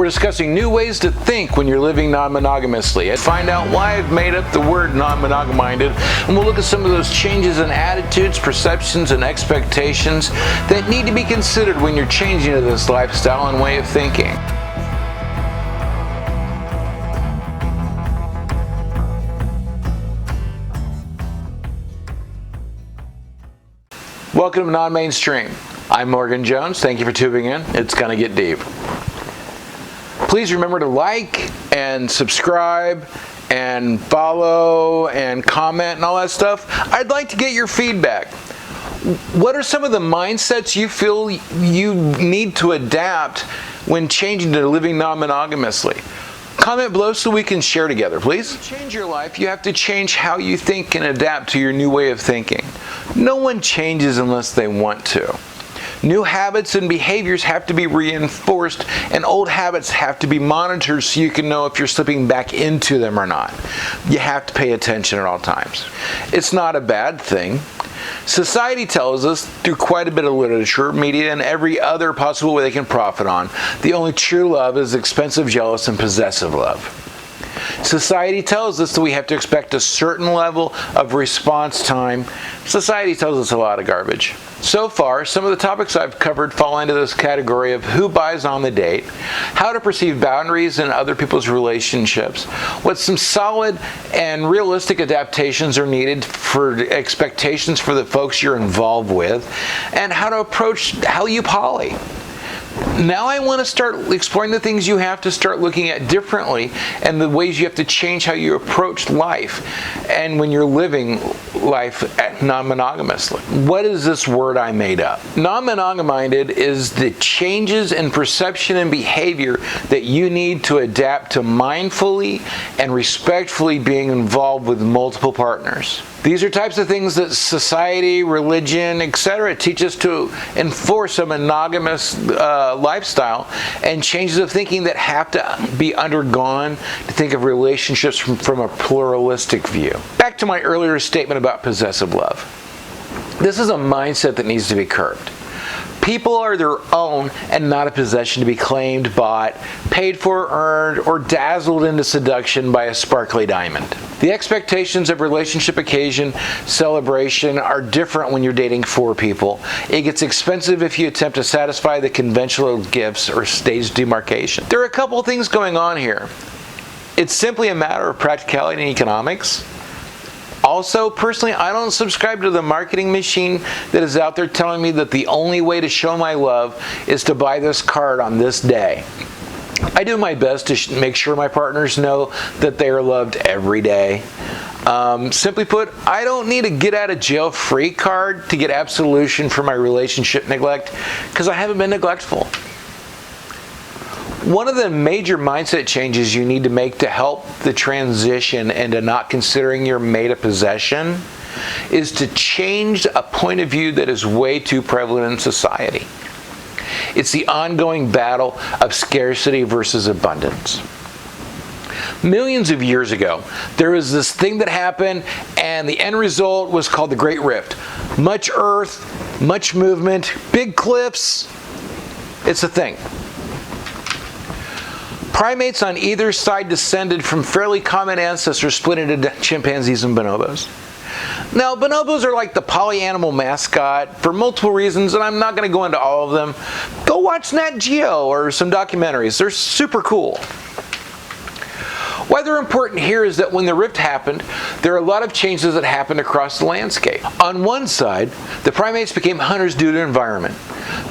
We're discussing new ways to think when you're living non-monogamously and find out why I've made up the word non-monogaminded, and we'll look at some of those changes in attitudes, perceptions, and expectations that need to be considered when you're changing to this lifestyle and way of thinking. Welcome to Non-Mainstream. I'm Morgan Jones. Thank you for tuning in. It's gonna get deep. Please remember to like and subscribe and follow and comment and all that stuff. I'd like to get your feedback. What are some of the mindsets you feel you need to adapt when changing to living non-monogamously? Comment below so we can share together, please. To change your life, you have to change how you think and adapt to your new way of thinking. No one changes unless they want to. New habits and behaviors have to be reinforced, and old habits have to be monitored so you can know if you're slipping back into them or not. You have to pay attention at all times. It's not a bad thing. Society tells us, through quite a bit of literature, media, and every other possible way they can profit on, the only true love is expensive, jealous, and possessive love. Society tells us that we have to expect a certain level of response time. Society tells us a lot of garbage. So far, some of the topics I've covered fall into this category of who buys on the date, how to perceive boundaries in other people's relationships, what some solid and realistic adaptations are needed for expectations for the folks you're involved with, and how to approach how you poly. Now I want to start exploring the things you have to start looking at differently and the ways you have to change how you approach life and when you're living life non-monogamously. What is this word I made up? Non-monogaminded is the changes in perception and behavior that you need to adapt to mindfully and respectfully being involved with multiple partners. These are types of things that society, religion, etc. teach us to enforce a monogamous lifestyle, and changes of thinking that have to be undergone to think of relationships from a pluralistic view. Back to my earlier statement about possessive love. This is a mindset that needs to be curbed. People are their own and not a possession to be claimed, bought, paid for, earned, or dazzled into seduction by a sparkly diamond. The expectations of relationship occasion, celebration are different when you're dating four people. It gets expensive if you attempt to satisfy the conventional gifts or stage demarcation. There are a couple of things going on here. It's simply a matter of practicality and economics. Also, personally, I don't subscribe to the marketing machine that is out there telling me that the only way to show my love is to buy this card on this day. I do my best to make sure my partners know that they are loved every day. Simply put, I don't need a get-out-of-jail-free card to get absolution for my relationship neglect because I haven't been neglectful. One of the major mindset changes you need to make to help the transition into not considering your mate a possession is to change a point of view that is way too prevalent in society. It's the ongoing battle of scarcity versus abundance. Millions of years ago, there was this thing that happened, and the end result was called the Great Rift. Much earth, much movement, big cliffs. It's a thing. Primates on either side descended from fairly common ancestors split into chimpanzees and bonobos. Now, bonobos are like the polyanimal mascot for multiple reasons, and I'm not going to go into all of them. Go watch Nat Geo or some documentaries. They're super cool. Why they're important here is that when the rift happened, there are a lot of changes that happened across the landscape. On one side, the primates became hunters due to environment.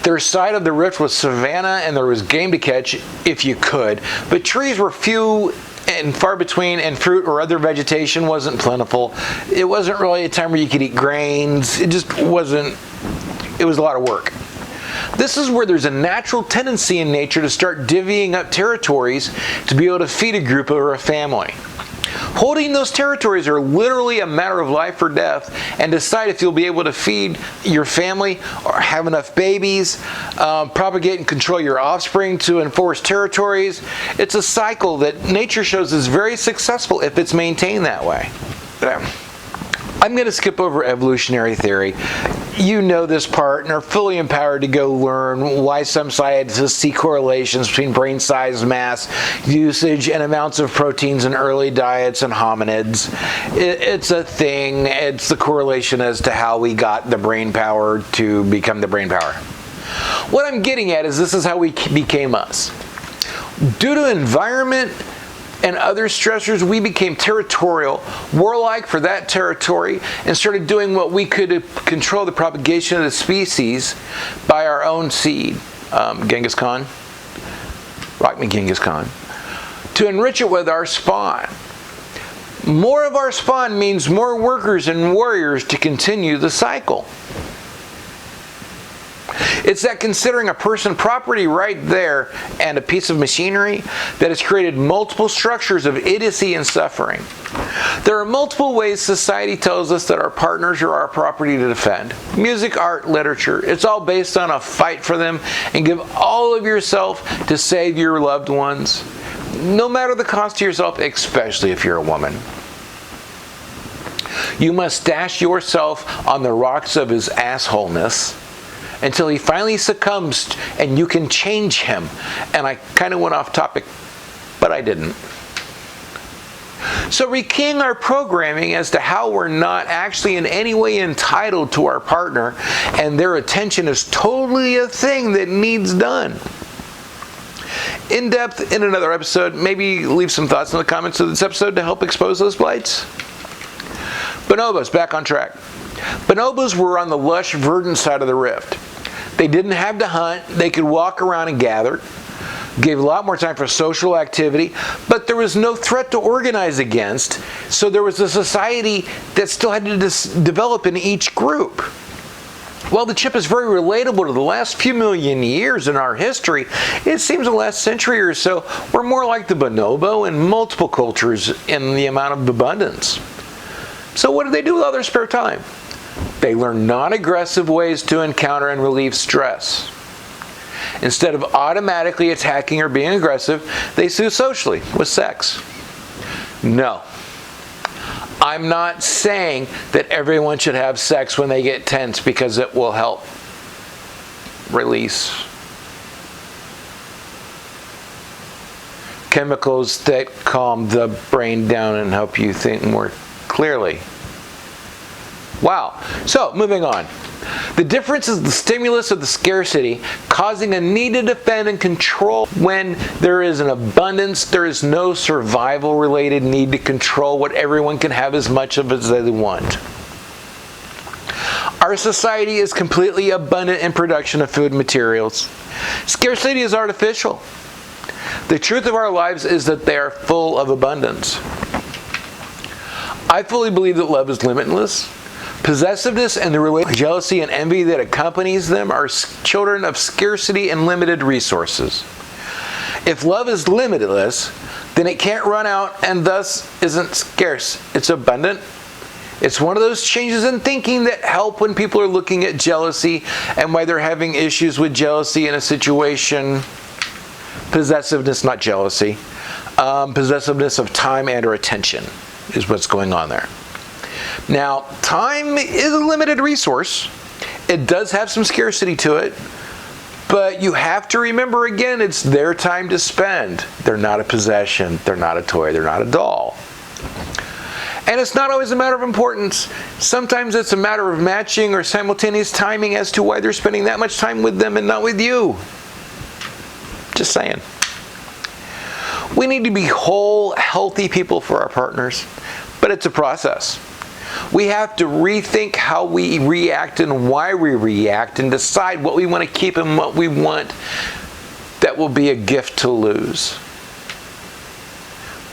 Their side of the rift was savanna, and there was game to catch if you could, but trees were few and far between, and fruit or other vegetation wasn't plentiful. It wasn't really a time where you could eat grains. It just wasn't, it was a lot of work. This is where there's a natural tendency in nature to start divvying up territories to be able to feed a group or a family. Holding those territories are literally a matter of life or death, and decide if you'll be able to feed your family or have enough babies, propagate and control your offspring to enforce territories. It's a cycle that nature shows is very successful if it's maintained that way. I'm going to skip over evolutionary theory. You know this part and are fully empowered to go learn why some scientists see correlations between brain size, mass, usage, and amounts of proteins in early diets and hominids. It's a thing. It's the correlation as to how we got the brain power to become the brain power. What I'm getting at is this is how we became us. Due to environment and other stressors, we became territorial, warlike for that territory, and started doing what we could to control the propagation of the species by our own seed. Genghis Khan, rock me Genghis Khan. To enrich it with our spawn. More of our spawn means more workers and warriors to continue the cycle. It's that considering a person property right there and a piece of machinery that has created multiple structures of idiocy and suffering. There are multiple ways society tells us that our partners are our property to defend. Music, art, literature, it's all based on a fight for them and give all of yourself to save your loved ones, no matter the cost to yourself, especially if you're a woman. You must dash yourself on the rocks of his assholeness until he finally succumbs and you can change him. And I kind of went off topic, but I didn't. So rekeying our programming as to how we're not actually in any way entitled to our partner and their attention is totally a thing that needs done. In depth in another episode, maybe leave some thoughts in the comments of this episode to help expose those blights. Bonobos, back on track. Bonobos were on the lush, verdant side of the rift. They didn't have to hunt, they could walk around and gather, gave a lot more time for social activity, but there was no threat to organize against, so there was a society that still had to develop in each group. While the chip is very relatable to the last few million years in our history, it seems the last century or so we're more like the bonobo in multiple cultures in the amount of abundance. So what do they do with all their spare time? They learn non-aggressive ways to encounter and relieve stress. Instead of automatically attacking or being aggressive, they soothe socially with sex. No. I'm not saying that everyone should have sex when they get tense because it will help release chemicals that calm the brain down and help you think more clearly. Wow. So, moving on. The difference is the stimulus of the scarcity, causing a need to defend and control. When there is an abundance, there is no survival-related need to control what everyone can have as much of as they want. Our society is completely abundant in production of food materials. Scarcity is artificial. The truth of our lives is that they are full of abundance. I fully believe that love is limitless. Possessiveness and the related jealousy and envy that accompanies them are children of scarcity and limited resources. If love is limitless, then it can't run out and thus isn't scarce. It's abundant. It's one of those changes in thinking that help when people are looking at jealousy and why they're having issues with jealousy in a situation. Possessiveness, not jealousy. Possessiveness of time and or attention is what's going on there. Now, time is a limited resource. It does have some scarcity to it, but you have to remember again, it's their time to spend. They're not a possession, they're not a toy, they're not a doll. And it's not always a matter of importance. Sometimes it's a matter of matching or simultaneous timing as to why they're spending that much time with them and not with you. Just saying. We need to be whole, healthy people for our partners, but it's a process. We have to rethink how we react and why we react and decide what we want to keep and what we want that will be a gift to lose.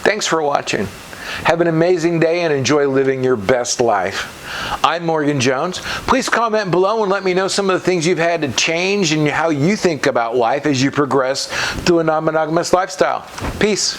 Thanks for watching. Have an amazing day and enjoy living your best life. I'm Morgan Jones. Please comment below and let me know some of the things you've had to change and how you think about life as you progress through a non-monogamous lifestyle. Peace.